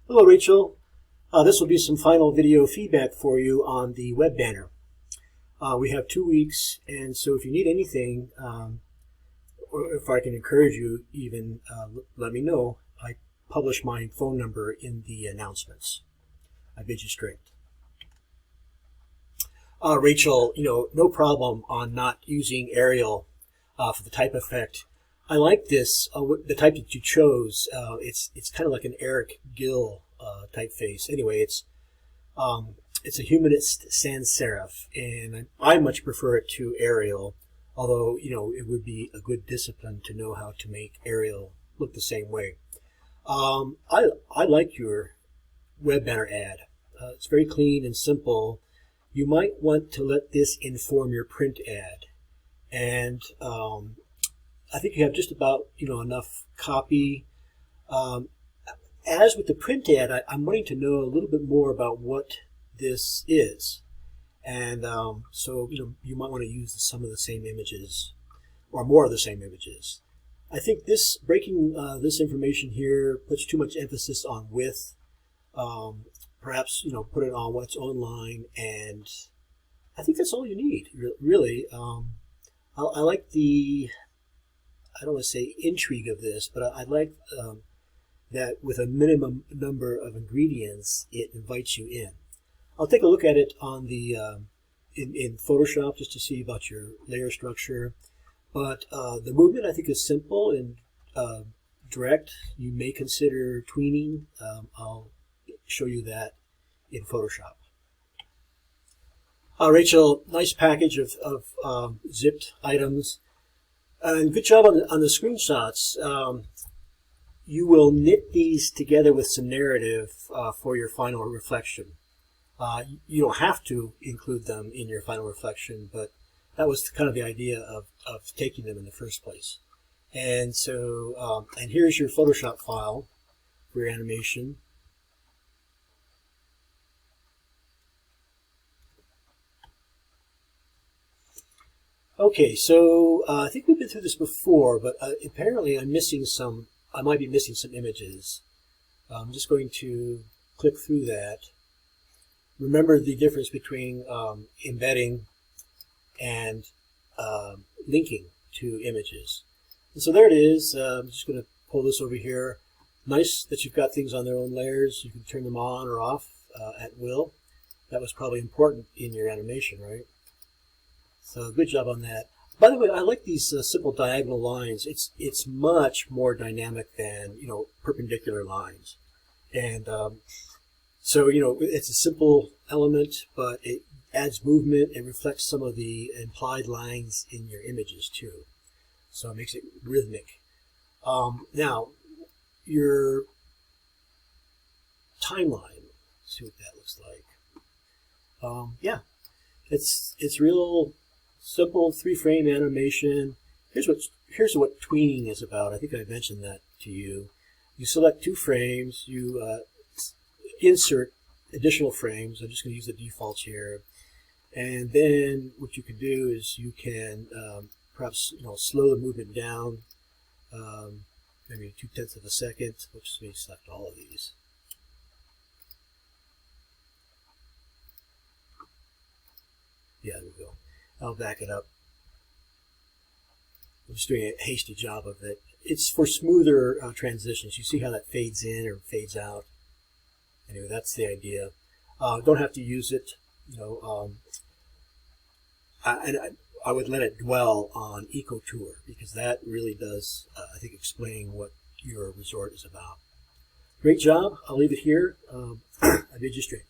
Hello, Rachel. This will be some final video feedback for you on the web banner. We have 2 weeks, and so if you need anything, or if I can encourage you, even let me know. I publish my phone number in the announcements. I bid you strength. Rachel, no problem on not using Arial for the type effect. I like this, the type that you chose. It's kind of like an Eric Gill typeface. Anyway, it's a humanist sans serif, and I much prefer it to Arial. Although it would be a good discipline to know how to make Arial look the same way. I like your web banner ad. It's very clean and simple. You might want to let this inform your print ad, and I think you have just about enough copy. As with the print ad, I'm wanting to know a little bit more about what this is, and so you might want to use some of the same images or more of the same images. I think this breaking this information here puts too much emphasis on width. Perhaps put it on what's online, and I think that's all you need, really. I like the, I don't want to say intrigue of this, but I like that with a minimum number of ingredients, it invites you in. I'll take a look at it on the in Photoshop just to see about your layer structure. But the movement I think is simple and direct. You may consider tweening. I'll show you that in Photoshop. Rachel, nice package of zipped items. And good job on the screenshots. You will knit these together with some narrative for your final reflection. You don't have to include them in your final reflection, but that was kind of the idea of taking them in the first place. And so, and here's your Photoshop file for your animation. Okay, so I think we've been through this before, but apparently I'm missing some. I might be missing some images. I'm just going to click through that. Remember the difference between embedding and linking to images. And so there it is. I'm just going to pull this over here. Nice that you've got things on their own layers. You can turn them on or off at will. That was probably important in your animation, right? So good job on that. By the way, I like these simple diagonal lines. It's much more dynamic than perpendicular lines, and so it's a simple element, but it adds movement. It reflects some of the implied lines in your images too, so it makes it rhythmic. Now your timeline. Let's see what that looks like. Yeah, it's real. Simple 3-frame animation. Here's what tweening is about. I think I mentioned that to you. You select 2 frames. You insert additional frames. I'm just going to use the defaults here. And then what you can do is you can perhaps slow the movement down, maybe 0.2 of a second. Let's select all of these. Yeah, there we go. I'll back it up. I'm just doing a hasty job of it. It's for smoother transitions. You see how that fades in or fades out. Anyway, that's the idea. Don't have to use it. I would let it dwell on EcoTour because that really does, I think, explain what your resort is about. Great job. I'll leave it here. I bid you straight.